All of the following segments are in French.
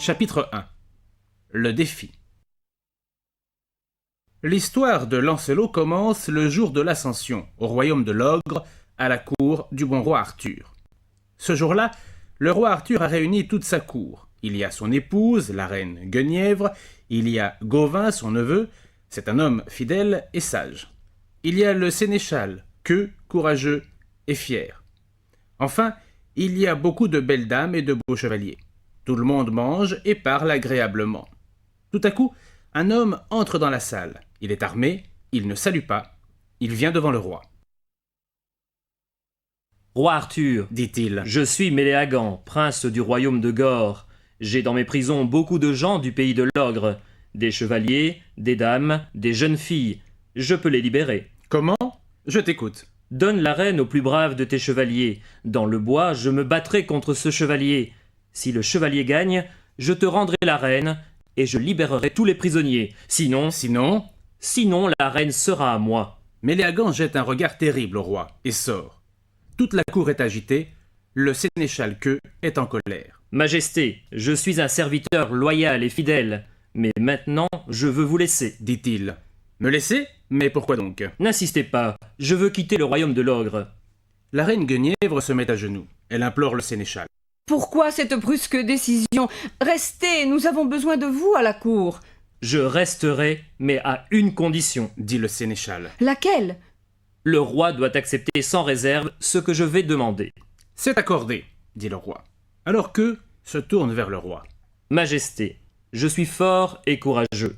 Chapitre 1. Le défi. L'histoire de Lancelot commence le jour de l'Ascension, au royaume de l'Ogre, à la cour du bon roi Arthur. Ce jour-là, le roi Arthur a réuni toute sa cour. Il y a son épouse, la reine Guenièvre, il y a Gauvin, son neveu, c'est un homme fidèle et sage. Il y a le sénéchal, queux, courageux et fier. Enfin, il y a beaucoup de belles dames et de beaux chevaliers. Tout le monde mange et parle agréablement. Tout à coup, un homme entre dans la salle. Il est armé, il ne salue pas, il vient devant le roi. « Roi Arthur, Dit-il, je suis Méléagant, prince du royaume de Gore. J'ai dans mes prisons beaucoup de gens du pays de l'Ogre, des chevaliers, des dames, des jeunes filles. Je peux les libérer. comment? Je t'écoute. Donne la reine au plus brave de tes chevaliers. Dans le bois, je me battrai contre ce chevalier. Si le chevalier gagne, je te rendrai la reine et je libérerai tous les prisonniers. Sinon, la reine sera à moi. » Méléagant jette un regard terrible au roi et sort. Toute la cour est agitée, le sénéchal queux est en colère. « Majesté, je suis un serviteur loyal et fidèle, mais maintenant je veux vous laisser. » Dit-il. Me laisser? Mais pourquoi donc? N'insistez pas, je veux quitter le royaume de l'Ogre. La reine Guenièvre se met à genoux. Elle implore le sénéchal. Pourquoi cette brusque décision? Restez, nous avons besoin de vous à la cour. Je resterai, mais à une condition. Dit le sénéchal. Laquelle? Le roi doit accepter sans réserve ce que je vais demander. C'est accordé, dit le roi. Alors que se tourne vers le roi. Majesté, je suis fort et courageux.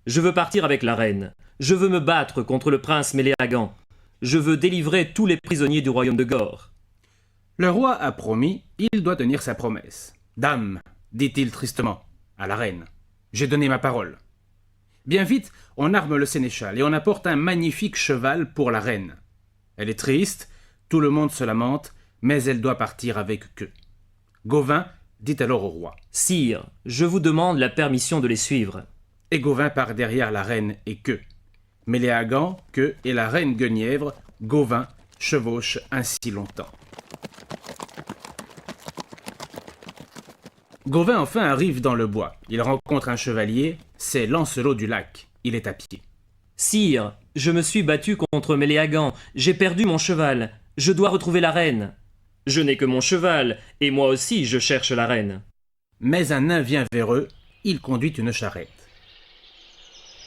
Je veux partir avec la reine. Je veux me battre contre le prince Méléagant. Je veux délivrer tous les prisonniers du royaume de Gore. Le roi a promis, il doit tenir sa promesse. Dame, dit-il tristement à la reine, j'ai donné ma parole. Bien vite, on arme le sénéchal et on apporte un magnifique cheval pour la reine. Elle est triste, tout le monde se lamente, mais elle doit partir avec queux. Gauvin dit alors au roi. Sire, je vous demande la permission de les suivre. Et Gauvin part derrière la reine et queux. Méléagant, queux et la reine Guenièvre, Gauvin chevauchent ainsi longtemps. Gauvin enfin arrive dans le bois. Il rencontre un chevalier, c'est Lancelot du Lac. Il est à pied. Sire, je me suis battu contre Méléagant. J'ai perdu mon cheval. Je dois retrouver la reine. Je n'ai que mon cheval, et moi aussi je cherche la reine. Mais un nain vient vers eux, il conduit une charrette.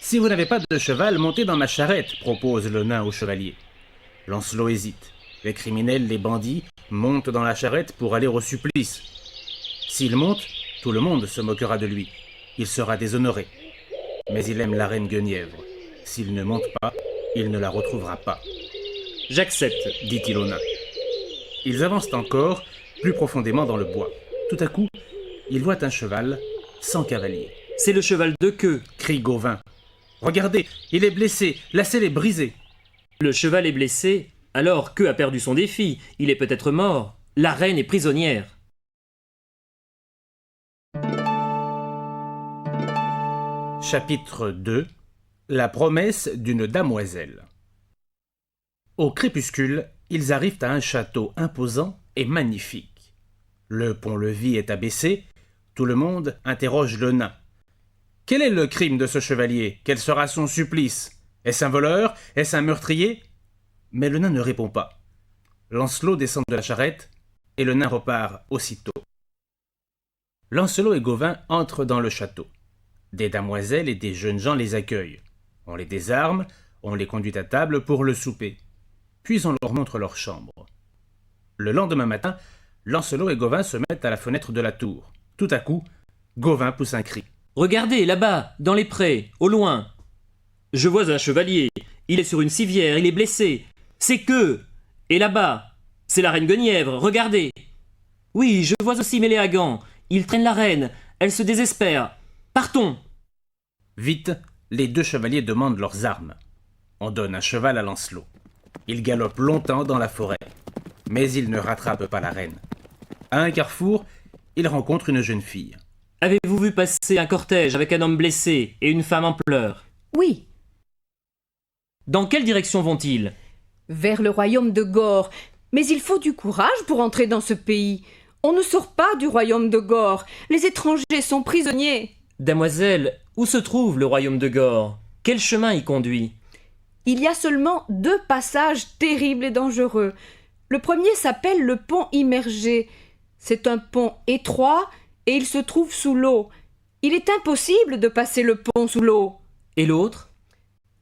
Si vous n'avez pas de cheval, montez dans ma charrette, propose le nain au chevalier. Lancelot hésite. Les criminels, les bandits, montent dans la charrette pour aller au supplice. S'il monte, tout le monde se moquera de lui. Il sera déshonoré. Mais il aime la reine Guenièvre. S'il ne monte pas, il ne la retrouvera pas. J'accepte, Dit-il au nain. Ils avancent encore, plus profondément dans le bois. Tout à coup, ils voient un cheval sans cavalier. c'est le cheval de queue. Crie Gauvin. Regardez, il est blessé, la selle est brisée. Le cheval est blessé, alors queue a perdu son défi. Il est peut-être mort. La reine est prisonnière. Chapitre 2. La promesse d'une damoiselle. Au crépuscule, ils arrivent à un château imposant et magnifique. Le pont-levis est abaissé, tout le monde interroge le nain. Quel est le crime de ce chevalier? Quel sera son supplice? Est-ce un voleur? Est-ce un meurtrier? Mais le nain ne répond pas. Lancelot descend de la charrette et le nain repart aussitôt. Lancelot et Gauvin entrent dans le château. Des damoiselles et des jeunes gens les accueillent. On les désarme, on les conduit à table pour le souper. Puis on leur montre leur chambre. Le lendemain matin, Lancelot et Gauvin se mettent à la fenêtre de la tour. Tout à coup, Gauvin pousse un cri. Regardez, là-bas, dans les prés, au loin. Je vois un chevalier. Il est sur une civière, il est blessé. C'est queue. Et là-bas, c'est la reine Guenièvre, regardez. Oui, je vois aussi Méléagant. Il traîne la reine. Elle se désespère. Partons. Vite, les deux chevaliers demandent leurs armes. On donne un cheval à Lancelot. Il galope longtemps dans la forêt, mais il ne rattrape pas la reine. À un carrefour, il rencontre une jeune fille. Avez-vous vu passer un cortège avec un homme blessé et une femme en pleurs? Oui, Dans quelle direction vont-ils? vers le royaume de Gore. Mais il faut du courage pour entrer dans ce pays. On ne sort pas du royaume de Gore. Les étrangers sont prisonniers. Damoiselle, où se trouve le royaume de Gore? Quel chemin y conduit? Il y a seulement 2 passages terribles et dangereux. Le premier s'appelle le pont immergé. C'est un pont étroit et il se trouve sous l'eau. Il est impossible de passer le pont sous l'eau. Et l'autre?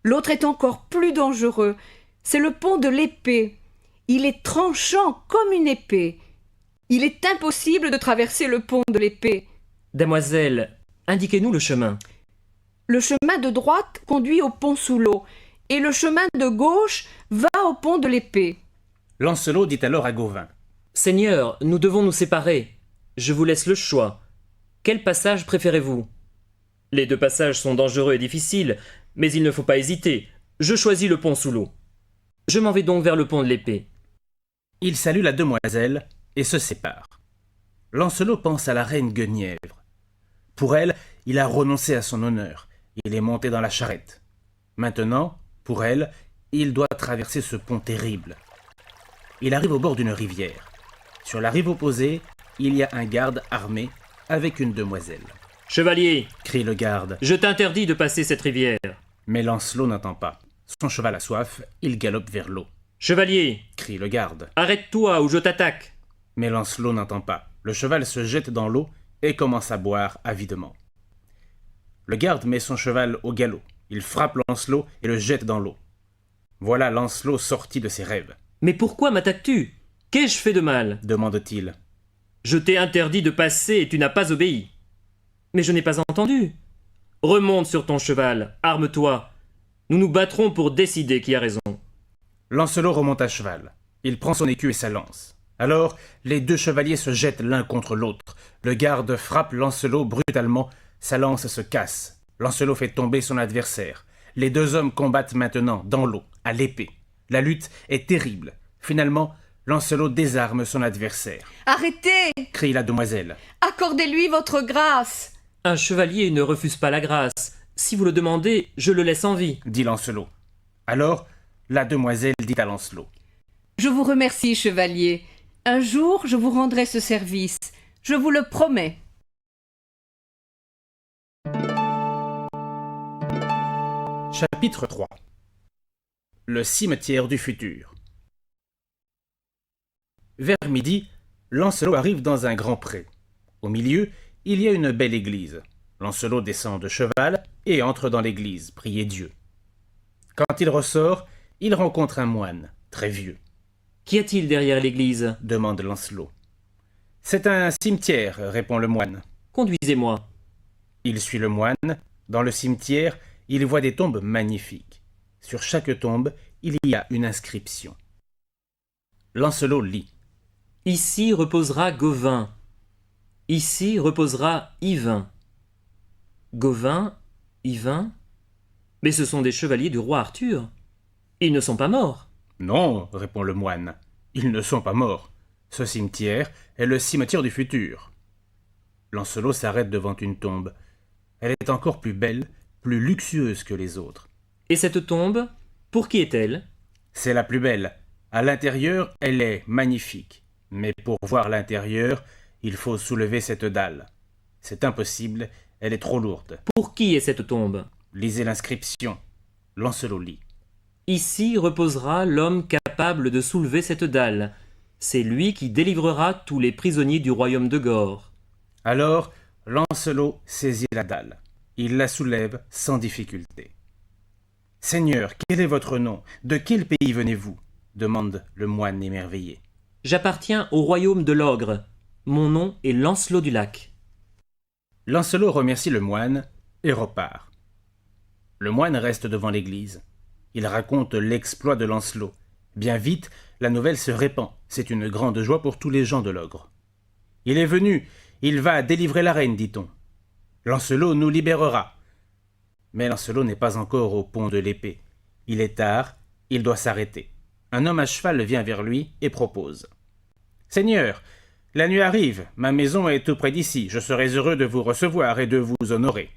L'autre est encore plus dangereux. C'est le pont de l'épée. Il est tranchant comme une épée. Il est impossible de traverser le pont de l'épée. Damoiselle, indiquez-nous le chemin. Le chemin de droite conduit au pont sous l'eau, et le chemin de gauche va au pont de l'épée. Lancelot dit alors à Gauvin. Seigneur, nous devons nous séparer. Je vous laisse le choix. Quel passage préférez-vous? Les 2 passages sont dangereux et difficiles, mais il ne faut pas hésiter. Je choisis le pont sous l'eau. Je m'en vais donc vers le pont de l'épée. Il salue la demoiselle et se sépare. Lancelot pense à la reine Guenièvre. Pour elle, il a renoncé à son honneur. Il est monté dans la charrette. Maintenant, pour elle, il doit traverser ce pont terrible. Il arrive au bord d'une rivière. Sur la rive opposée, il y a un garde armé avec une demoiselle. « Chevalier !» crie le garde. « Je t'interdis de passer cette rivière. » Mais Lancelot n'entend pas. Son cheval a soif, il galope vers l'eau. « Chevalier !» crie le garde. « Arrête-toi ou je t'attaque. » Mais Lancelot n'entend pas. Le cheval se jette dans l'eau et commence à boire avidement. Le garde met son cheval au galop. Il frappe Lancelot et le jette dans l'eau. Voilà Lancelot sorti de ses rêves. « Mais pourquoi m'attaques-tu? Qu'ai-je fait de mal? » demande-t-il. « Je t'ai interdit de passer et tu n'as pas obéi. »« Mais je n'ai pas entendu. » »« Remonte sur ton cheval, arme-toi. Nous nous battrons pour décider qui a raison. » Lancelot remonte à cheval. Il prend son écu et sa lance. Alors, les 2 chevaliers se jettent l'un contre l'autre. Le garde frappe Lancelot brutalement. Sa lance se casse. Lancelot fait tomber son adversaire. Les 2 hommes combattent maintenant dans l'eau, à l'épée. La lutte est terrible. Finalement, Lancelot désarme son adversaire. « Arrêtez !» crie la demoiselle. « Accordez-lui votre grâce !» « Un chevalier ne refuse pas la grâce. Si vous le demandez, je le laisse en vie. » dit Lancelot. Alors, la demoiselle dit à Lancelot. « Je vous remercie, chevalier. Un jour, je vous rendrai ce service. Je vous le promets. » Chapitre 3. Le cimetière du futur. Vers midi, Lancelot arrive dans un grand pré. Au milieu, il y a une belle église. Lancelot descend de cheval et entre dans l'église, prier Dieu. Quand il ressort, il rencontre un moine, très vieux. « Qu'y a-t-il derrière l'église ?» demande Lancelot. « C'est un cimetière, répond le moine. Conduisez-moi. » Il suit le moine. Dans le cimetière, il voit des tombes magnifiques. Sur chaque tombe, il y a une inscription. Lancelot lit. « Ici reposera Gauvin. Ici reposera Yvain. » Gauvin, Yvain. Mais ce sont des chevaliers du roi Arthur. Ils ne sont pas morts. Non, répond le moine. Ils ne sont pas morts. Ce cimetière est le cimetière du futur. Lancelot s'arrête devant une tombe. Elle est encore plus belle, plus luxueuse que les autres. Et cette tombe, pour qui est-elle? C'est la plus belle. À l'intérieur, elle est magnifique. Mais pour voir l'intérieur, il faut soulever cette dalle. C'est impossible, elle est trop lourde. Pour qui est cette tombe? Lisez l'inscription. Lancelot lit. Ici reposera l'homme capable de soulever cette dalle. C'est lui qui délivrera tous les prisonniers du royaume de Gore. Alors, Lancelot saisit la dalle. Il la soulève sans difficulté. « Seigneur, quel est votre nom? De quel pays venez-vous » demande le moine émerveillé. « J'appartiens au royaume de l'Ogre. Mon nom est Lancelot du Lac. » Lancelot remercie le moine et repart. Le moine reste devant l'église. Il raconte l'exploit de Lancelot. Bien vite, la nouvelle se répand. C'est une grande joie pour tous les gens de l'ogre. « Il est venu, il va délivrer la reine, dit-on. Lancelot nous libérera. » Mais Lancelot n'est pas encore au pont de l'épée. Il est tard, il doit s'arrêter. Un homme à cheval vient vers lui et propose. « Seigneur, la nuit arrive, ma maison est tout près d'ici, je serais heureux de vous recevoir et de vous honorer. »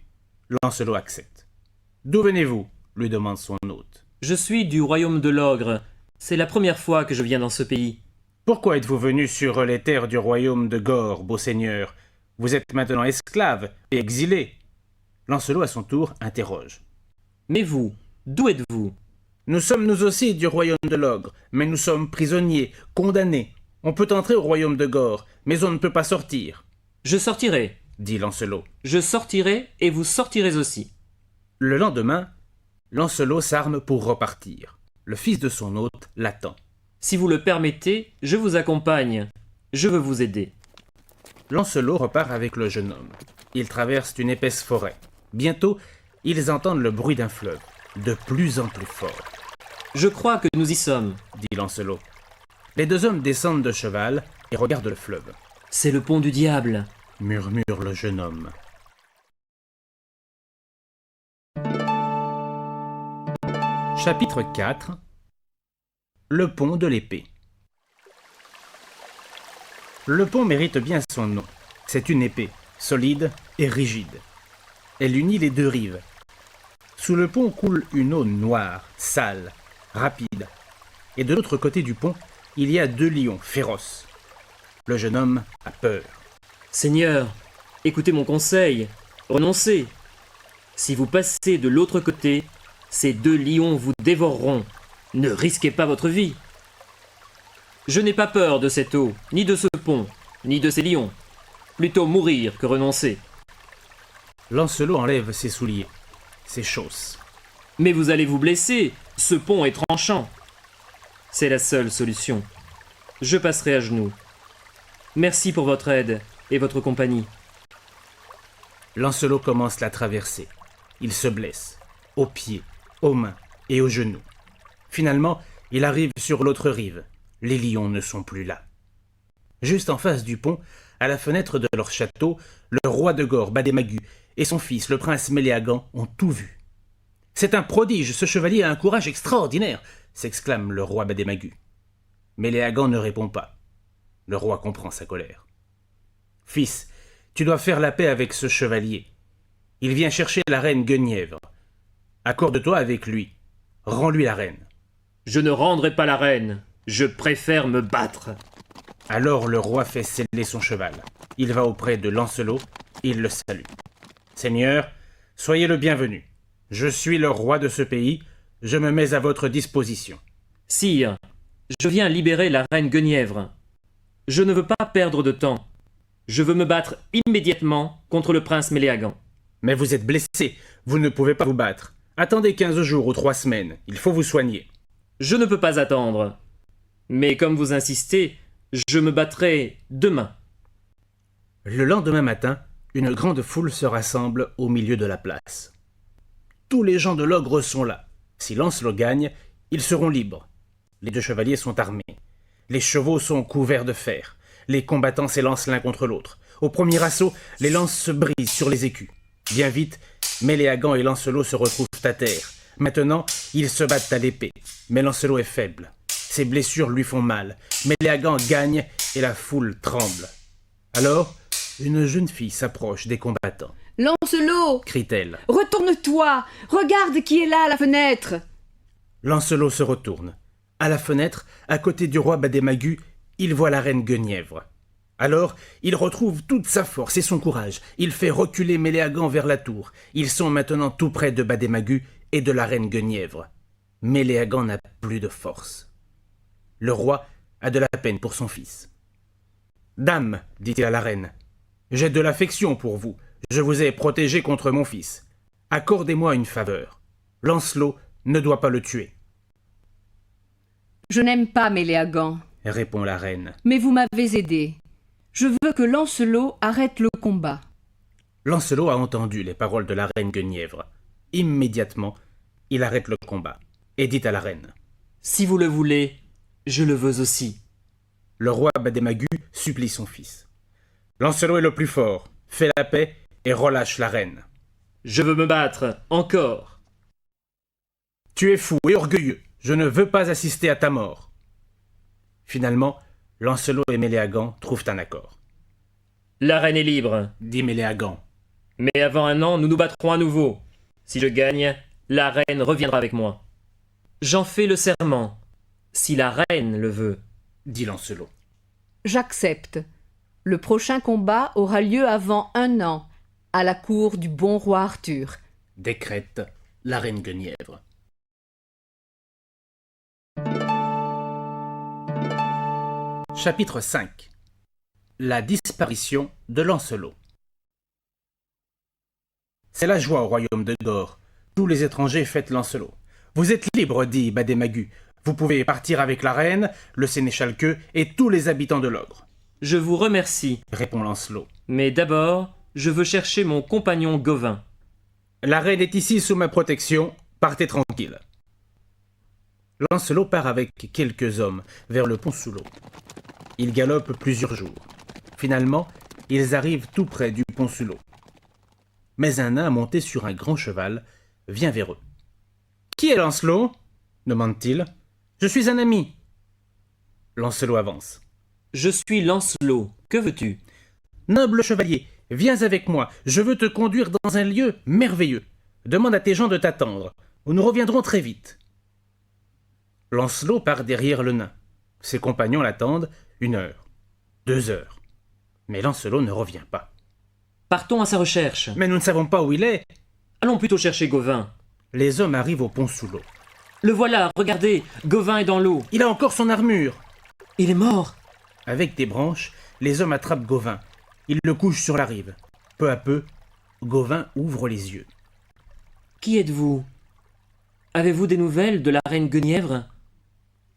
Lancelot accepte. « D'où venez-vous » lui demande son hôte. « Je suis du royaume de l'Ogre. C'est la première fois que je viens dans ce pays. » Pourquoi êtes-vous venu sur les terres du royaume de Gore, beau seigneur? Vous êtes maintenant esclave et exilé. Lancelot, à son tour, interroge. Mais vous, d'où êtes-vous? Nous sommes nous aussi du royaume de l'ogre, mais nous sommes prisonniers, condamnés. On peut entrer au royaume de Gore, mais on ne peut pas sortir, Je sortirai. dit Lancelot. Je sortirai et vous sortirez aussi. Le lendemain, Lancelot s'arme pour repartir. Le fils de son hôte l'attend. Si vous le permettez, je vous accompagne. Je veux vous aider. Lancelot repart avec le jeune homme. Ils traversent une épaisse forêt. Bientôt, ils entendent le bruit d'un fleuve, de plus en plus fort, Je crois que nous y sommes. dit Lancelot. Les deux hommes descendent de cheval et regardent le fleuve. C'est le pont du diable. Murmure le jeune homme. Chapitre 4. Le pont de l'épée. Le pont mérite bien son nom. C'est une épée, solide et rigide. Elle unit les deux rives. Sous le pont coule une eau noire, sale, rapide. Et de l'autre côté du pont, il y a deux lions féroces. Le jeune homme a peur. Seigneur, écoutez mon conseil. Renoncez. Si vous passez de l'autre côté, ces deux lions vous dévoreront. Ne risquez pas votre vie. Je n'ai pas peur de cette eau, ni de ce pont, ni de ces lions. Plutôt mourir que renoncer. Lancelot enlève ses souliers, ses chausses. Mais vous allez vous blesser. Ce pont est tranchant. C'est la seule solution. Je passerai à genoux. Merci pour votre aide et votre compagnie. Lancelot commence la traversée. Il se blesse, aux pieds, aux mains et aux genoux. Finalement, il arrive sur l'autre rive. Les lions ne sont plus là. Juste en face du pont, à la fenêtre de leur château, le roi de Gore, Bademagu, et son fils, le prince Méléagant, ont tout vu. « C'est un prodige, ce chevalier a un courage extraordinaire !» s'exclame le roi Bademagu. Méléagant ne répond pas. Le roi comprend sa colère. « Fils, tu dois faire la paix avec ce chevalier. Il vient chercher la reine Guenièvre. Accorde-toi avec lui. Rends-lui la reine. » Je ne rendrai pas la reine. Je préfère me battre. Alors le roi fait seller son cheval. Il va auprès de Lancelot et il le salue. « Seigneur, soyez le bienvenu. Je suis le roi de ce pays. Je me mets à votre disposition. » Sire, je viens libérer la reine Guenièvre. Je ne veux pas perdre de temps. Je veux me battre immédiatement contre le prince Méléagant. « Mais vous êtes blessé. Vous ne pouvez pas vous battre. Attendez 15 jours ou 3 semaines. Il faut vous soigner. » Je ne peux pas attendre. Mais comme vous insistez, je me battrai demain. Le lendemain matin, une grande foule se rassemble au milieu de la place. Tous les gens de l'ogre sont là. Si Lancelot gagne, ils seront libres. Les deux chevaliers sont armés. Les chevaux sont couverts de fer. Les combattants s'élancent l'un contre l'autre. Au premier assaut, les lances se brisent sur les écus. Bien vite, Méléagant et Lancelot se retrouvent à terre. Maintenant, ils se battent à l'épée. Mais Lancelot est faible. Ses blessures lui font mal. Méléagant gagne et la foule tremble. Alors, une jeune fille s'approche des combattants. « Lancelot, Crie-t-elle. retourne-toi. Regarde qui est là à la fenêtre. » Lancelot se retourne. À la fenêtre, à côté du roi Bademagu, il voit la reine Guenièvre. Alors, il retrouve toute sa force et son courage. Il fait reculer Méléagant vers la tour. Ils sont maintenant tout près de Bademagu et de la reine Guenièvre. Méléagant n'a plus de force. Le roi a de la peine pour son fils. « Dame, dit-il à la reine, j'ai de l'affection pour vous. Je vous ai protégé contre mon fils. Accordez-moi une faveur. Lancelot ne doit pas le tuer. » « Je n'aime pas Méléagant, Répond la reine. mais vous m'avez aidé. Je veux que Lancelot arrête le combat. » Lancelot a entendu les paroles de la reine Guenièvre. Immédiatement, il arrête le combat et dit à la reine. Si vous le voulez, je le veux aussi. Le roi Bademagu supplie son fils. Lancelot est le plus fort. Fais la paix et relâche la reine. Je veux me battre, encore. Tu es fou et orgueilleux. Je ne veux pas assister à ta mort. Finalement, Lancelot et Méléagant trouvent un accord. La reine est libre. Dit Méléagant. Mais avant un an, nous nous battrons à nouveau. Si je gagne, la reine reviendra avec moi. J'en fais le serment, si la reine le veut. dit Lancelot. J'accepte. Le prochain combat aura lieu avant 1 an, à la cour du bon roi Arthur. Décrète la reine Guenièvre. Chapitre 5. La disparition de Lancelot. C'est la joie au royaume de Gore. Tous les étrangers fêtent Lancelot. Vous êtes libre, dit Bademagu. Vous pouvez partir avec la reine, le sénéchal Queue et tous les habitants de l'Ogre. Je vous remercie, Répond Lancelot. mais d'abord, je veux chercher mon compagnon Gauvin. La reine est ici sous ma protection. Partez tranquille. Lancelot part avec quelques hommes vers le pont sous l'eau. Ils galopent plusieurs jours. Finalement, ils arrivent tout près du pont sous l'eau. Mais un nain monté sur un grand cheval vient vers eux. « Qui est Lancelot ?» demande-t-il. « Je suis un ami. » Lancelot avance. « Je suis Lancelot, que veux-tu » ?« Noble chevalier, viens avec moi, je veux te conduire dans un lieu merveilleux. Demande à tes gens de t'attendre, nous reviendrons très vite. » Lancelot part derrière le nain. Ses compagnons l'attendent 1 heure, 2 heures. Mais Lancelot ne revient pas. Partons à sa recherche. Mais nous ne savons pas où il est. Allons plutôt chercher Gauvin. Les hommes arrivent au pont sous l'eau. Le voilà, regardez, Gauvin est dans l'eau. Il a encore son armure. Il est mort. Avec des branches, les hommes attrapent Gauvin. Ils le couchent sur la rive. Peu à peu, Gauvin ouvre les yeux. Qui êtes-vous ? Avez-vous des nouvelles de la reine Guenièvre ?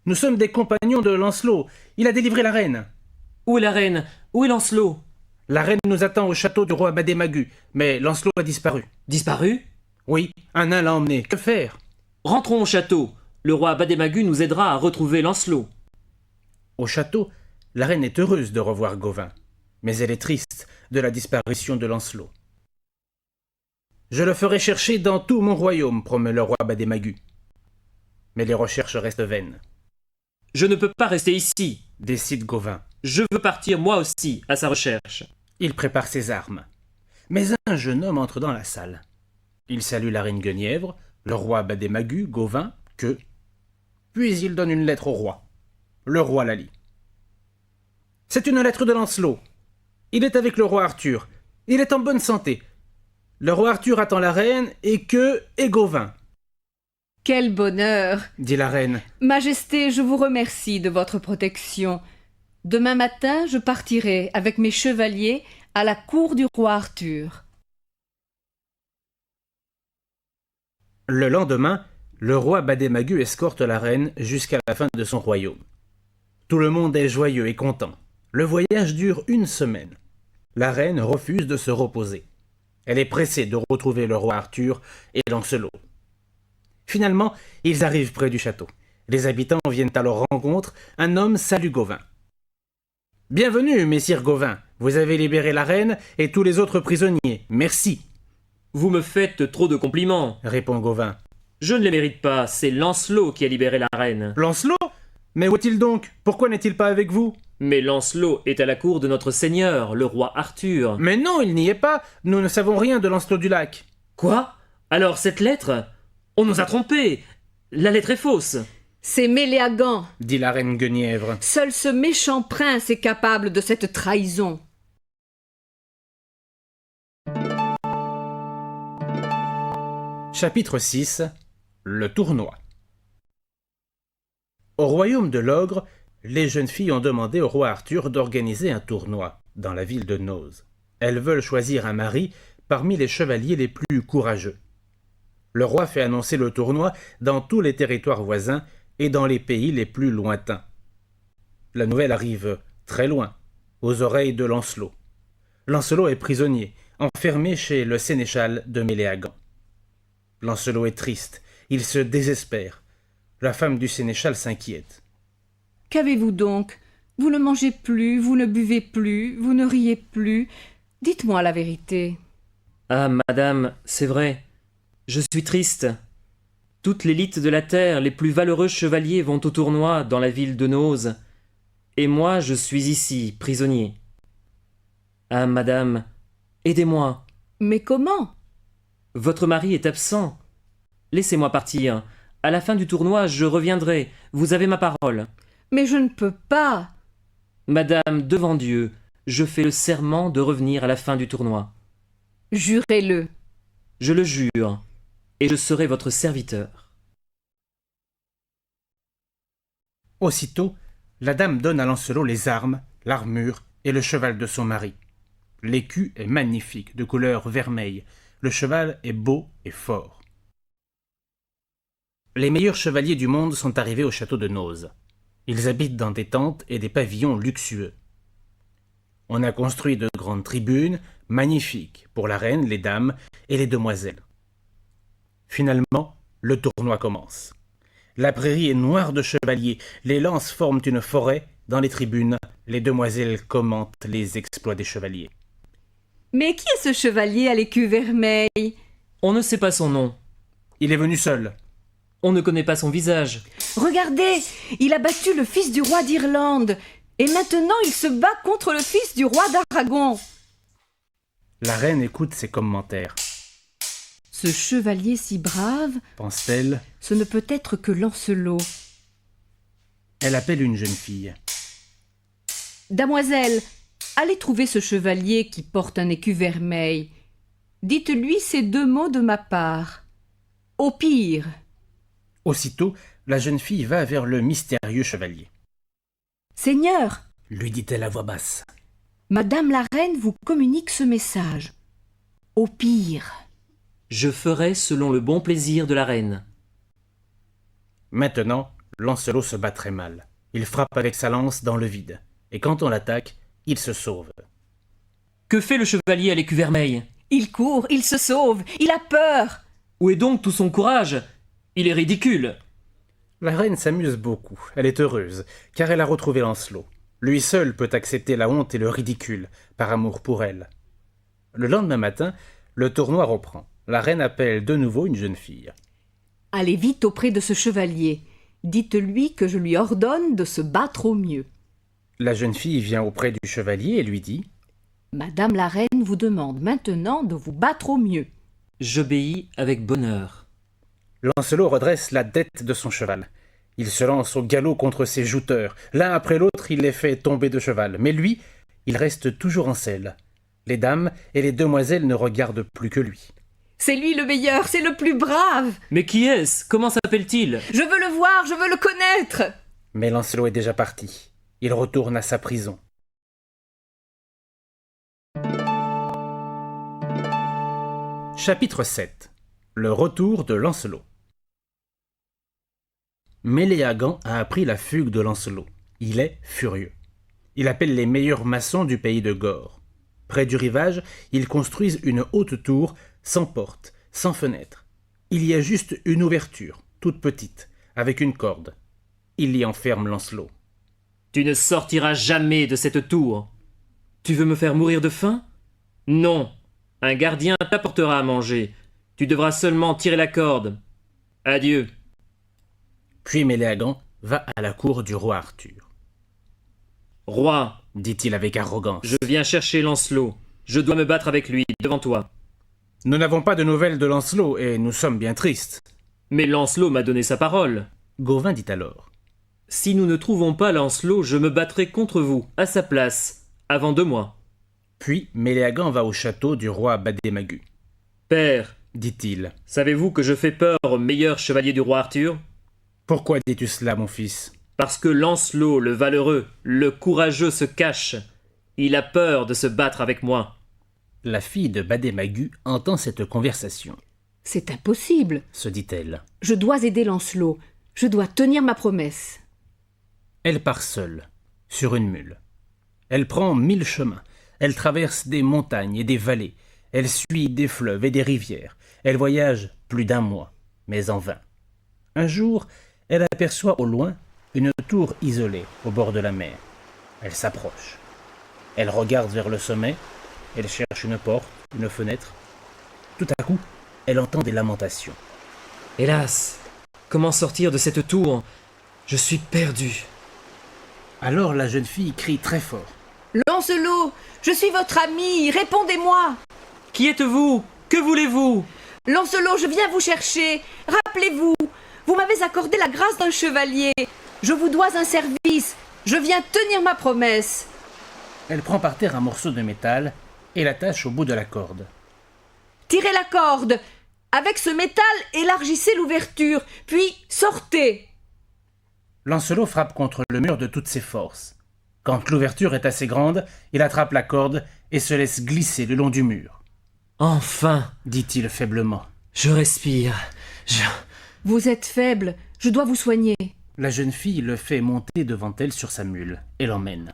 Nous sommes des compagnons de Lancelot. Il a délivré la reine. Où est la reine ? Où est Lancelot ? La reine nous attend au château du roi Bademagu, mais Lancelot a disparu. Disparu ? Oui, un nain l'a emmené. Que faire ? Rentrons au château. Le roi Bademagu nous aidera à retrouver Lancelot. Au château, la reine est heureuse de revoir Gauvin, mais elle est triste de la disparition de Lancelot. « Je le ferai chercher dans tout mon royaume, promet le roi Bademagu. Mais les recherches restent vaines. Je ne peux pas rester ici. Décide Gauvin. Je veux partir moi aussi à sa recherche. Il prépare ses armes. Mais un jeune homme entre dans la salle. Il salue la reine Guenièvre, le roi Bademagu, Gauvin, Queue. Puis il donne une lettre au roi. Le roi la lit. C'est une lettre de Lancelot. Il est avec le roi Arthur. Il est en bonne santé. Le roi Arthur attend la reine et Queue et Gauvin. Quel bonheur! Dit la reine. Majesté, je vous remercie de votre protection. Demain matin, je partirai avec mes chevaliers à la cour du roi Arthur. Le lendemain, le roi Bademagu escorte la reine jusqu'à la fin de son royaume. Tout le monde est joyeux et content. Le voyage dure 1 semaine. La reine refuse de se reposer. Elle est pressée de retrouver le roi Arthur et Lancelot. Finalement, ils arrivent près du château. Les habitants viennent à leur rencontre. Un homme salue Gauvin. « Bienvenue, messire Gauvin. Vous avez libéré la reine et tous les autres prisonniers. Merci. » Vous me faites trop de compliments. Répond Gauvin. Je ne les mérite pas, c'est Lancelot qui a libéré la reine. Lancelot ? Mais où est-il donc ? Pourquoi n'est-il pas avec vous ? Mais Lancelot est à la cour de notre seigneur, le roi Arthur. Mais non, il n'y est pas. Nous ne savons rien de Lancelot du Lac. Quoi ? Alors cette lettre ? On nous a trompés. La lettre est fausse. C'est Méléagant. Dit la reine Guenièvre. Seul ce méchant prince est capable de cette trahison. Chapitre 6. Le tournoi. Au royaume de l'Ogre, les jeunes filles ont demandé au roi Arthur d'organiser un tournoi dans la ville de Nose. Elles veulent choisir un mari parmi les chevaliers les plus courageux. Le roi fait annoncer le tournoi dans tous les territoires voisins et dans les pays les plus lointains. La nouvelle arrive très loin, aux oreilles de Lancelot. Lancelot est prisonnier, enfermé chez le sénéchal de Méléagant. Lancelot est triste, il se désespère. La femme du sénéchal s'inquiète. « Qu'avez-vous donc? Vous ne mangez plus, vous ne buvez plus, vous ne riez plus. Dites-moi la vérité. » Ah, madame, c'est vrai. Je suis triste. Toute l'élite de la terre, les plus valeureux chevaliers vont au tournoi dans la ville de Nose. Et moi, je suis ici, prisonnier. Ah, madame, aidez-moi. Mais comment? Votre mari est absent. Laissez-moi partir. À la fin du tournoi, je reviendrai. Vous avez ma parole. Mais je ne peux pas. Madame, devant Dieu, je fais le serment de revenir à la fin du tournoi. Jurez-le. Je le jure, et je serai votre serviteur. Aussitôt, la dame donne à Lancelot les armes, l'armure et le cheval de son mari. L'écu est magnifique, de couleur vermeille. Le cheval est beau et fort. Les meilleurs chevaliers du monde sont arrivés au château de Noz. Ils habitent dans des tentes et des pavillons luxueux. On a construit de grandes tribunes, magnifiques, pour la reine, les dames et les demoiselles. Finalement, le tournoi commence. La prairie est noire de chevaliers, les lances forment une forêt. Dans les tribunes, les demoiselles commentent les exploits des chevaliers. Mais qui est ce chevalier à l'écu vermeil? On ne sait pas son nom. Il est venu seul. On ne connaît pas son visage. Regardez, il a battu le fils du roi d'Irlande. Et maintenant il se bat contre le fils du roi d'Aragon. La reine écoute ses commentaires. Ce chevalier si brave, Pense-t-elle. ce ne peut être que Lancelot. Elle appelle une jeune fille. Damoiselle, allez trouver ce chevalier qui porte un écu vermeil. Dites-lui ces 2 mots de ma part. Au pire. Aussitôt, la jeune fille va vers le mystérieux chevalier. Seigneur, Lui dit-elle à voix basse. Madame la reine vous communique ce message. Au pire. Je ferai selon le bon plaisir de la reine. Maintenant, Lancelot se bat très mal. Il frappe avec sa lance dans le vide. Et quand on l'attaque, il se sauve. Que fait le chevalier à l'écu vermeil? Il court, il se sauve, il a peur. Où est donc tout son courage? Il est ridicule. La reine s'amuse beaucoup. Elle est heureuse, car elle a retrouvé Lancelot. Lui seul peut accepter la honte et le ridicule, par amour pour elle. Le lendemain matin, le tournoi reprend. La reine appelle de nouveau une jeune fille. Allez vite auprès de ce chevalier. Dites-lui que je lui ordonne de se battre au mieux. La jeune fille vient auprès du chevalier et lui dit « Madame la reine vous demande maintenant de vous battre au mieux. J'obéis avec bonheur. » Lancelot redresse la tête de son cheval. Il se lance au galop contre ses jouteurs. L'un après l'autre, il les fait tomber de cheval. Mais lui, il reste toujours en selle. Les dames et les demoiselles ne regardent plus que lui. C'est lui le meilleur, c'est le plus brave. Mais qui est-ce? Comment s'appelle-t-il? Je veux le voir, je veux le connaître. Mais Lancelot est déjà parti. Il retourne à sa prison. Chapitre 7. Le retour de Lancelot. Méléagant a appris la fugue de Lancelot. Il est furieux. Il appelle les meilleurs maçons du pays de Gore. Près du rivage, ils construisent une haute tour, sans porte, sans fenêtre. Il y a juste une ouverture, toute petite, avec une corde. Il y enferme Lancelot. Tu ne sortiras jamais de cette tour. Tu veux me faire mourir de faim? Non. Un gardien t'apportera à manger. Tu devras seulement tirer la corde. Adieu. Puis Méléagant va à la cour du roi Arthur. Roi, Dit-il avec arrogance. je viens chercher Lancelot. Je dois me battre avec lui, devant toi. Nous n'avons pas de nouvelles de Lancelot et nous sommes bien tristes. Mais Lancelot m'a donné sa parole. Gauvin dit alors. Si nous ne trouvons pas Lancelot, je me battrai contre vous, à sa place, avant 2 mois. Puis Méléagant va au château du roi Badémagu. Père, Dit-il. savez-vous que je fais peur au meilleur chevalier du roi Arthur? Pourquoi dis-tu cela, mon fils? Parce que Lancelot, le valeureux, le courageux se cache. Il a peur de se battre avec moi. La fille de Badémagu entend cette conversation. C'est impossible. Se dit-elle. Je dois aider Lancelot. Je dois tenir ma promesse. Elle part seule, sur une mule. Elle prend 1000 chemins. Elle traverse des montagnes et des vallées. Elle suit des fleuves et des rivières. Elle voyage plus d'1 mois, mais en vain. Un jour, elle aperçoit au loin une tour isolée au bord de la mer. Elle s'approche. Elle regarde vers le sommet. Elle cherche une porte, une fenêtre. Tout à coup, elle entend des lamentations. Hélas, comment sortir de cette tour? Je suis perdu. Alors la jeune fille crie très fort. Lancelot, je suis votre ami, répondez-moi. Qui êtes-vous? Que voulez-vous? Lancelot, je viens vous chercher. Rappelez-vous, vous m'avez accordé la grâce d'un chevalier. Je vous dois un service. Je viens tenir ma promesse. Elle prend par terre un morceau de métal et l'attache au bout de la corde. Tirez la corde. Avec ce métal, élargissez l'ouverture, puis sortez. Lancelot frappe contre le mur de toutes ses forces. Quand l'ouverture est assez grande, il attrape la corde et se laisse glisser le long du mur. Enfin, Dit-il faiblement. je respire. Vous êtes faible. Je dois vous soigner. La jeune fille le fait monter devant elle sur sa mule et l'emmène.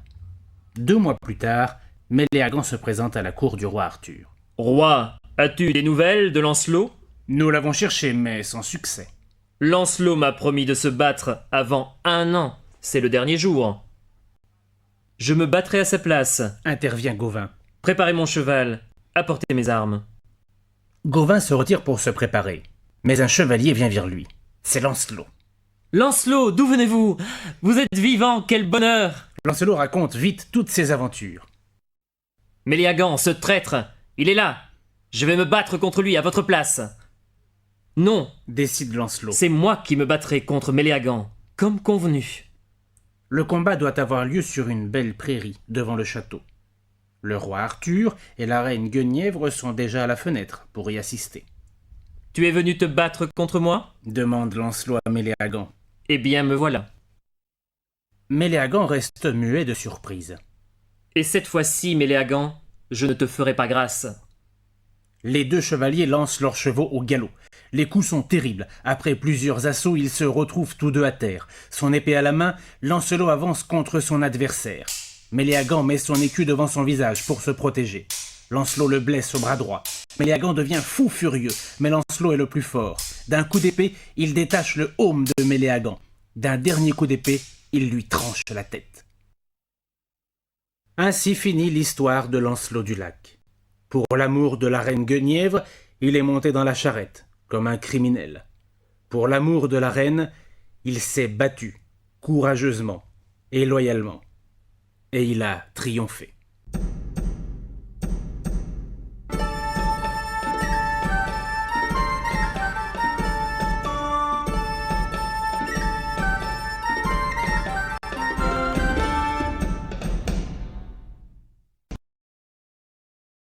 2 mois plus tard, Méléagant se présente à la cour du roi Arthur. Roi, as-tu des nouvelles de Lancelot? Nous l'avons cherché, mais sans succès. Lancelot m'a promis de se battre avant 1 an. C'est le dernier jour. Je me battrai à sa place. Intervient Gauvin. Préparez mon cheval. Apportez mes armes. Gauvin se retire pour se préparer. Mais un chevalier vient vers lui. C'est Lancelot. Lancelot, d'où venez-vous? Vous êtes vivant, quel bonheur! Lancelot raconte vite toutes ses aventures. Méléagant, ce traître, il est là. Je vais me battre contre lui à votre place. Non, Décide Lancelot. c'est moi qui me battrai contre Méléagant, comme convenu. Le combat doit avoir lieu sur une belle prairie, devant le château. Le roi Arthur et la reine Guenièvre sont déjà à la fenêtre pour y assister. Tu es venu te battre contre moi? Demande Lancelot à Méléagant. Eh bien, me voilà. Méléagant reste muet de surprise. Et cette fois-ci, Méléagant, je ne te ferai pas grâce. Les 2 chevaliers lancent leurs chevaux au galop. Les coups sont terribles. Après plusieurs assauts, ils se retrouvent tous 2 à terre. Son épée à la main, Lancelot avance contre son adversaire. Méléagant met son écu devant son visage pour se protéger. Lancelot le blesse au bras droit. Méléagant devient fou furieux, mais Lancelot est le plus fort. D'un coup d'épée, il détache le aume de Méléagant. D'un dernier coup d'épée, il lui tranche la tête. Ainsi finit l'histoire de Lancelot du Lac. Pour l'amour de la reine Guenièvre, il est monté dans la charrette, comme un criminel. Pour l'amour de la reine, il s'est battu, courageusement et loyalement. Et il a triomphé.